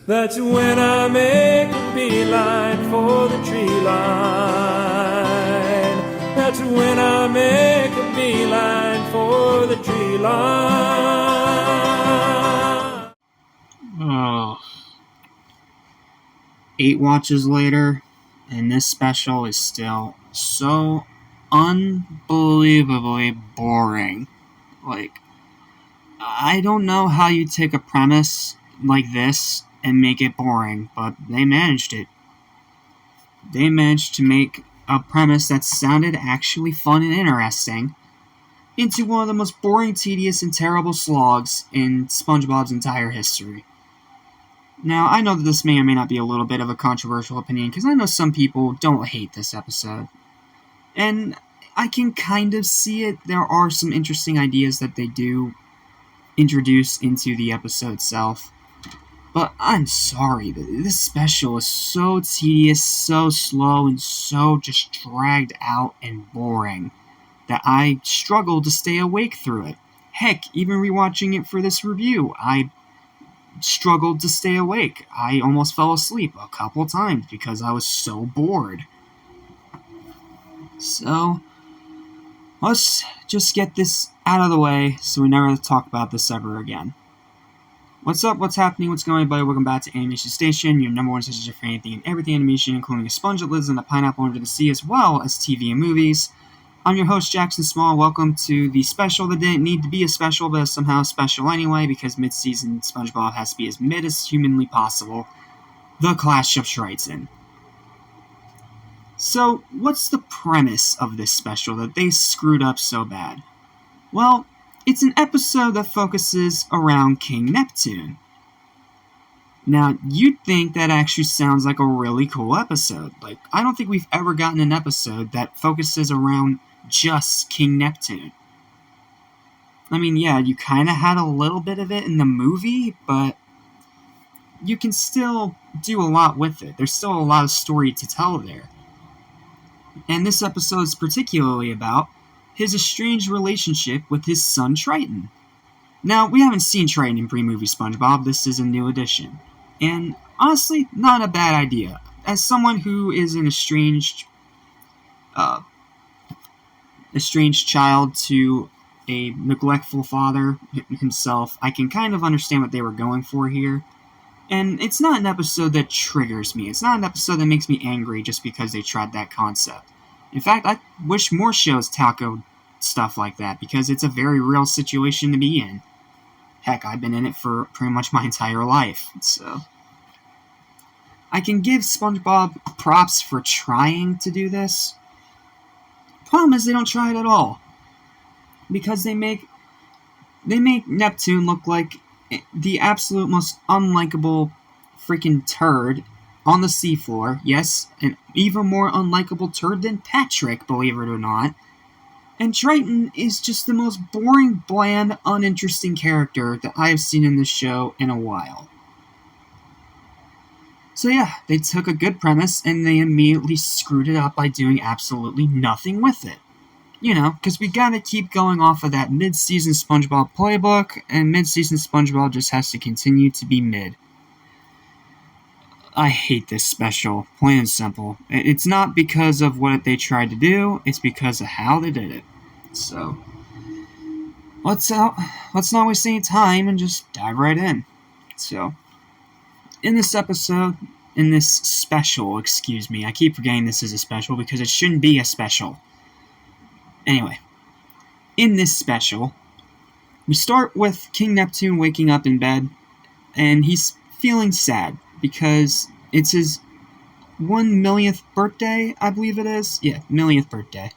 That's when I make a beeline for the tree line. That's when I make a beeline for the tree line. Oh. 8 watches later, and this special is still so unbelievably boring. Like, I don't know how you take a premise like this and make it boring, but they managed it. They managed to make a premise that sounded actually fun and interesting into one of the most boring, tedious, and terrible slogs in SpongeBob's entire history. Now, I know that this may or may not be a little bit of a controversial opinion, because I know some people don't hate this episode. And I can kind of see it. There are some interesting ideas that they do introduce into the episode itself. But I'm sorry, this special is so tedious, so slow, and so just dragged out and boring that I struggled to stay awake through it. Heck, even rewatching it for this review, I struggled to stay awake. I almost fell asleep a couple times because I was so bored. So, let's just get this out of the way so we never talk about this ever again. What's up, what's happening, what's going on, everybody? Welcome back to Animation Station, your number one station for anything and everything animation, including a sponge that lives in a pineapple under the sea, as well as TV and movies. I'm your host, Jackson Small. Welcome to the special that didn't need to be a special, but is somehow special anyway, because mid-season SpongeBob has to be as mid as humanly possible. The Clash of Triton. So, what's the premise of this special that they screwed up so bad? Well, it's an episode that focuses around King Neptune. Now, you'd think that actually sounds like a really cool episode. Like, I don't think we've ever gotten an episode that focuses around just King Neptune. I mean, yeah, you kind of had a little bit of it in the movie, but you can still do a lot with it. There's still a lot of story to tell there. And this episode is particularly about his estranged relationship with his son Triton. Now, we haven't seen Triton in pre-movie SpongeBob. This is a new addition. And honestly, not a bad idea. As someone who is an estranged child to a neglectful father himself, I can kind of understand what they were going for here. And it's not an episode that triggers me. It's not an episode that makes me angry just because they tried that concept. In fact, I wish more shows tackled stuff like that, because it's a very real situation to be in. Heck, I've been in it for pretty much my entire life, so I can give SpongeBob props for trying to do this. Problem is, they don't try it at all, because they make Neptune look like the absolute most unlikable freaking turd on the seafloor. Yes, an even more unlikable turd than Patrick, believe it or not. And Triton is just the most boring, bland, uninteresting character that I have seen in this show in a while. So yeah, they took a good premise and they immediately screwed it up by doing absolutely nothing with it. You know, because we gotta keep going off of that mid-season SpongeBob playbook, and mid-season SpongeBob just has to continue to be mid. I hate this special, plain and simple. It's not because of what they tried to do, it's because of how they did it. So, let's not waste any time and just dive right in. So, in this special, I keep forgetting this is a special because it shouldn't be a special. Anyway, in this special, we start with King Neptune waking up in bed, and he's feeling sad because it's his 1,000,000th birthday, I believe it is. Yeah, 1,000,000th birthday.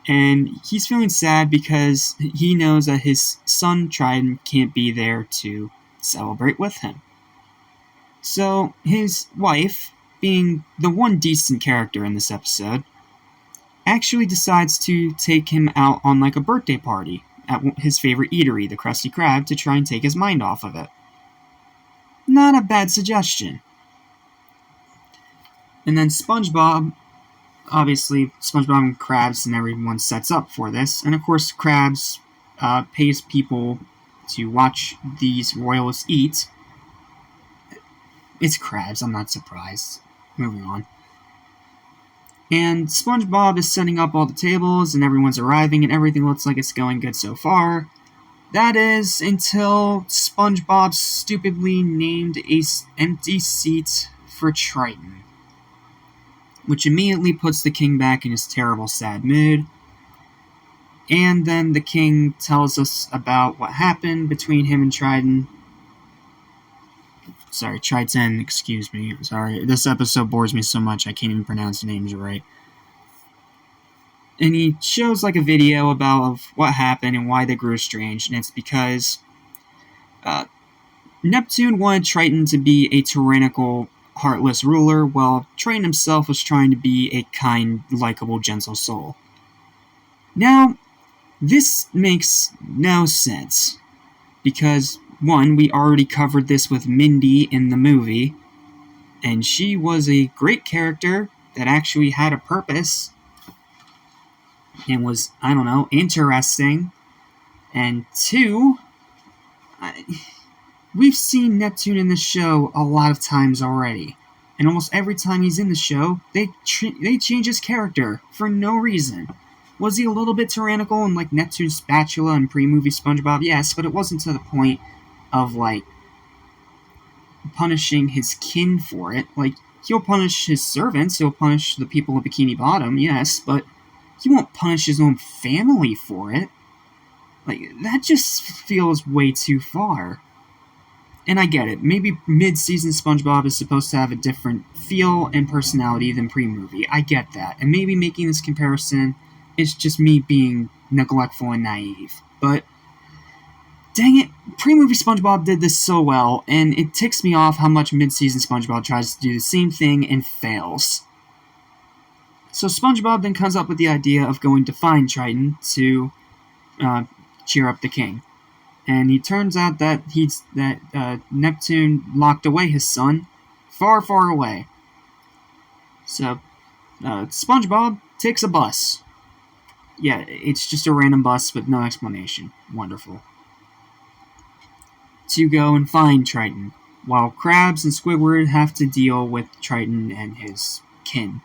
And he's feeling sad because he knows that his son Triton can't be there to celebrate with him. So his wife, being the one decent character in this episode, actually decides to take him out on like a birthday party at his favorite eatery, the Krusty Krab, to try and take his mind off of it. Not a bad suggestion. And then SpongeBob obviously, SpongeBob and Krabs and everyone sets up for this. And of course, Krabs pays people to watch these royals eat. It's Krabs, I'm not surprised. Moving on. And SpongeBob is setting up all the tables, and everyone's arriving, and everything looks like it's going good so far. That is until SpongeBob stupidly named an empty seat for Triton, which immediately puts the king back in his terrible, sad mood. And then the king tells us about what happened between him and Triton. Sorry, Triton, excuse me. Sorry, this episode bores me so much I can't even pronounce the names right. And he shows like a video about what happened and why they grew estranged, and it's because Neptune wanted Triton to be a tyrannical, heartless ruler, while Triton himself was trying to be a kind, likable, gentle soul. Now, this makes no sense, because, one, we already covered this with Mindy in the movie, and she was a great character that actually had a purpose, and was, I don't know, interesting. And two, we've seen Neptune in the show a lot of times already. And almost every time he's in the show, they change his character for no reason. Was he a little bit tyrannical in, like, Neptune's spatula and pre-movie SpongeBob? Yes, but it wasn't to the point of, like, punishing his kin for it. Like, he'll punish his servants, he'll punish the people of Bikini Bottom, yes, but he won't punish his own family for it. Like, that just feels way too far. And I get it, maybe mid-season SpongeBob is supposed to have a different feel and personality than pre-movie. I get that. And maybe making this comparison is just me being neglectful and naive. But, dang it, pre-movie SpongeBob did this so well, and it ticks me off how much mid-season SpongeBob tries to do the same thing and fails. So SpongeBob then comes up with the idea of going to find Triton to cheer up the king. And it turns out that Neptune locked away his son far, far away. So SpongeBob takes a bus. Yeah, it's just a random bus with no explanation. Wonderful. To go and find Triton, while Krabs and Squidward have to deal with Triton and his kin.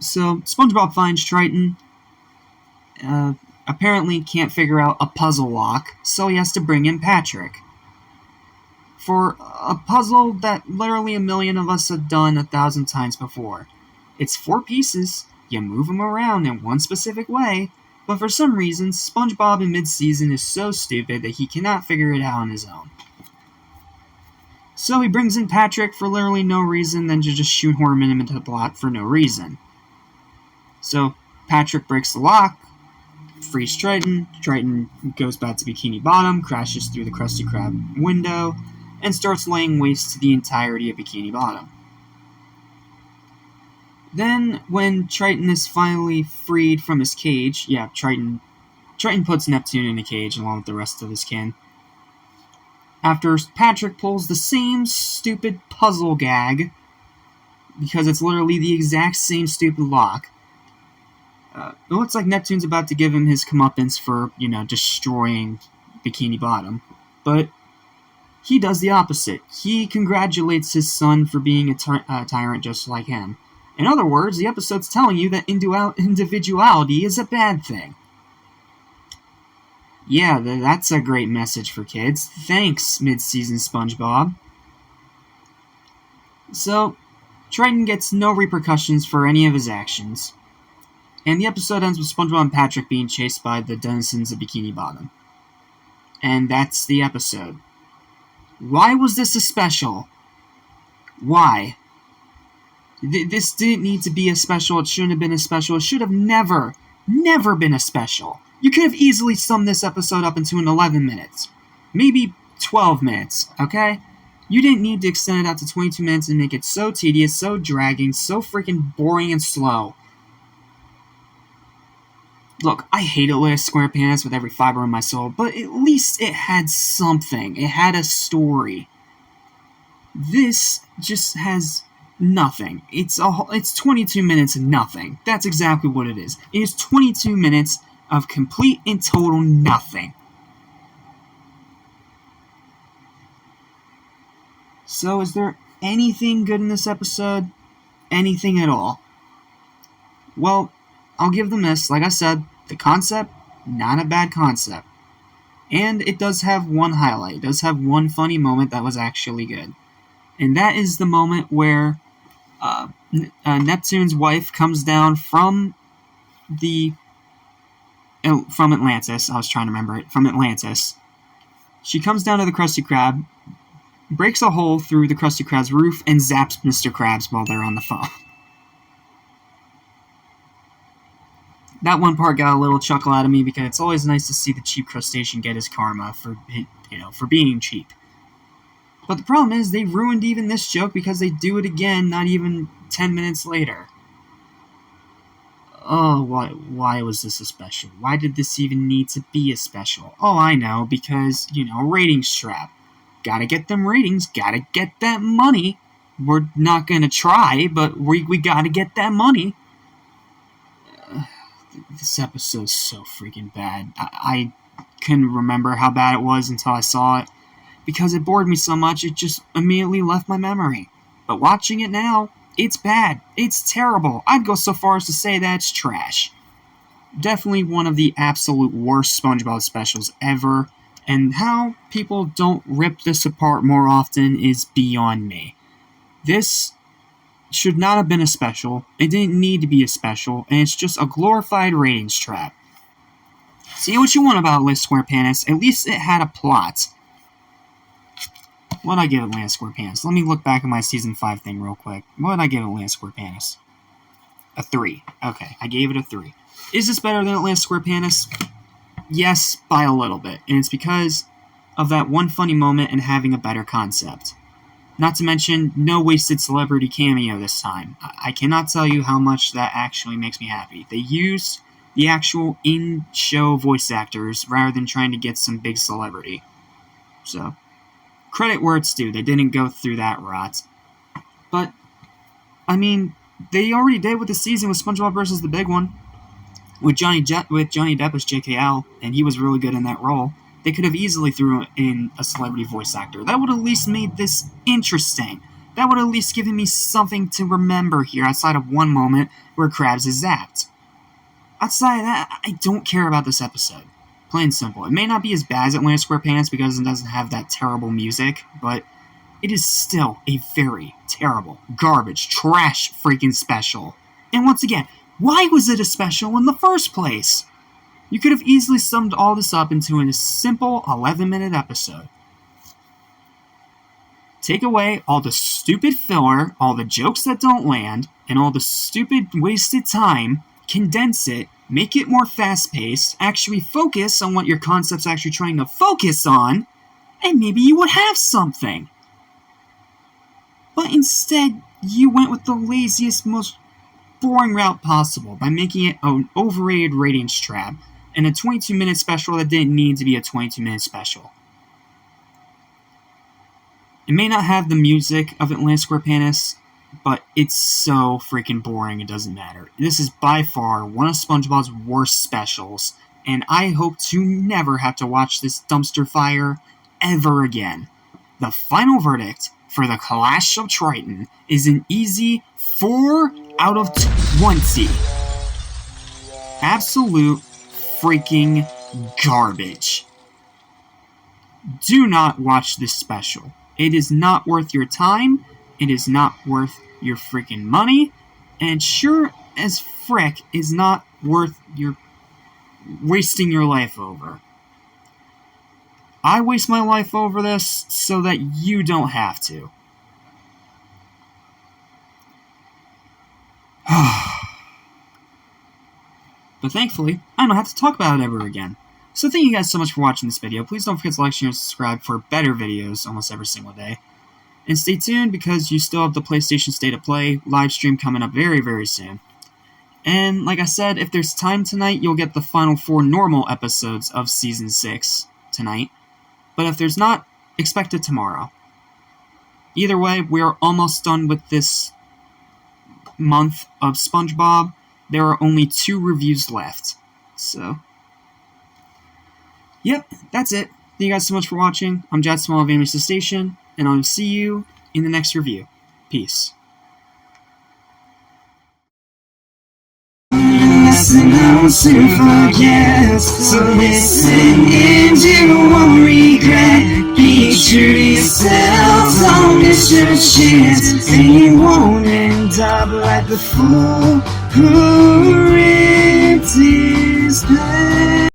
So, SpongeBob finds Triton, apparently can't figure out a puzzle lock, so he has to bring in Patrick. For a puzzle that literally a million of us have done 1,000 times before. It's 4 pieces, you move them around in one specific way, but for some reason, SpongeBob in mid-season is so stupid that he cannot figure it out on his own. So he brings in Patrick for literally no reason, then to just shoehorn him into the plot for no reason. So, Patrick breaks the lock, frees Triton, Triton goes back to Bikini Bottom, crashes through the Krusty Krab window, and starts laying waste to the entirety of Bikini Bottom. Then, when Triton is finally freed from his cage, Triton puts Neptune in a cage along with the rest of his kin. After Patrick pulls the same stupid puzzle gag, because it's literally the exact same stupid lock, it looks like Neptune's about to give him his comeuppance for, destroying Bikini Bottom. But he does the opposite. He congratulates his son for being a tyrant just like him. In other words, the episode's telling you that individuality is a bad thing. Yeah, that's a great message for kids. Thanks, mid-season SpongeBob. So, Triton gets no repercussions for any of his actions. And the episode ends with SpongeBob and Patrick being chased by the denizens of Bikini Bottom. And that's the episode. Why was this a special? Why? This didn't need to be a special. It shouldn't have been a special. It should have never been a special. You could have easily summed this episode up into 11 minutes. Maybe 12 minutes, okay? You didn't need to extend it out to 22 minutes and make it so tedious, so dragging, so freaking boring and slow. Look, I hate Atlas SquarePants with every fiber in my soul, but at least it had something. It had a story. This just has nothing. It's 22 minutes of nothing. That's exactly what it is. It is 22 minutes of complete and total nothing. So is there anything good in this episode? Anything at all? Well, I'll give them this. Like I said, the concept, not a bad concept. And it does have one highlight. It does have one funny moment that was actually good. And that is the moment where Neptune's wife comes down from Atlantis. I was trying to remember it. From Atlantis. She comes down to the Krusty Krab, breaks a hole through the Krusty Krab's roof, and zaps Mr. Krabs while they're on the phone. That one part got a little chuckle out of me because it's always nice to see the cheap crustacean get his karma for being cheap. But the problem is they ruined even this joke because they do it again not even 10 minutes later. Oh, why was this a special? Why did this even need to be a special? Oh, I know, because, ratings trap. Gotta get them ratings, gotta get that money. We're not gonna try, but we gotta get that money. This episode's so freaking bad. I couldn't remember how bad it was until I saw it. Because it bored me so much, it just immediately left my memory. But watching it now, it's bad. It's terrible. I'd go so far as to say that it's trash. Definitely one of the absolute worst SpongeBob specials ever. And how people don't rip this apart more often is beyond me. This should not have been a special. It didn't need to be a special, and it's just a glorified ratings trap. Say what you want about Atlantis SquarePants, at least it had a plot. What'd I give Atlantis SquarePants? Let me look back at my Season 5 thing real quick. What'd I give Atlantis SquarePants? A 3. Okay, I gave it a 3. Is this better than Atlantis SquarePants? Yes, by a little bit, and it's because of that one funny moment and having a better concept. Not to mention, no wasted celebrity cameo this time. I cannot tell you how much that actually makes me happy. They used the actual in-show voice actors rather than trying to get some big celebrity. So, credit where it's due. They didn't go through that rot. But, I mean, they already did with the season with SpongeBob vs. the Big One. With Johnny Depp as JKL, and he was really good in that role. They could have easily threw in a celebrity voice actor. That would have at least made this interesting. That would have at least given me something to remember here outside of one moment where Krabs is zapped. Outside of that, I don't care about this episode. Plain and simple. It may not be as bad as Atlantis SquarePants because it doesn't have that terrible music, but it is still a very terrible, garbage, trash freaking special. And once again, why was it a special in the first place? You could have easily summed all this up into a simple 11-minute episode. Take away all the stupid filler, all the jokes that don't land, and all the stupid wasted time, condense it, make it more fast-paced, actually focus on what your concept's actually trying to focus on, and maybe you would have something. But instead, you went with the laziest, most boring route possible by making it an overrated ratings trap and a 22-minute special that didn't need to be a 22-minute special. It may not have the music of Atlantis SquarePants, but it's so freaking boring it doesn't matter. This is by far one of SpongeBob's worst specials, and I hope to never have to watch this dumpster fire ever again. The final verdict for the Clash of Triton is an easy 4 out of 20. Absolute freaking garbage. Do not watch this special. It is not worth your time. It is not worth your freaking money. And sure as frick is not worth your wasting your life over. I waste my life over this so that you don't have to. But thankfully, I don't have to talk about it ever again. So thank you guys so much for watching this video. Please don't forget to like, share, and subscribe for better videos almost every single day. And stay tuned because you still have the PlayStation State of Play live stream coming up very, very soon. And like I said, if there's time tonight, you'll get the final 4 normal episodes of Season 6 tonight. But if there's not, expect it tomorrow. Either way, we're almost done with this month of SpongeBob, there are only 2 reviews left. So, yep, that's it. Thank you guys so much for watching. I'm Jet Small of Amy's Station, and I'll see you in the next review. Peace. Lesson I'll soon forget. So listen and you won't regret. Be true to yourself, don't miss your chance, and you won't end up like the fool who ripped his pants.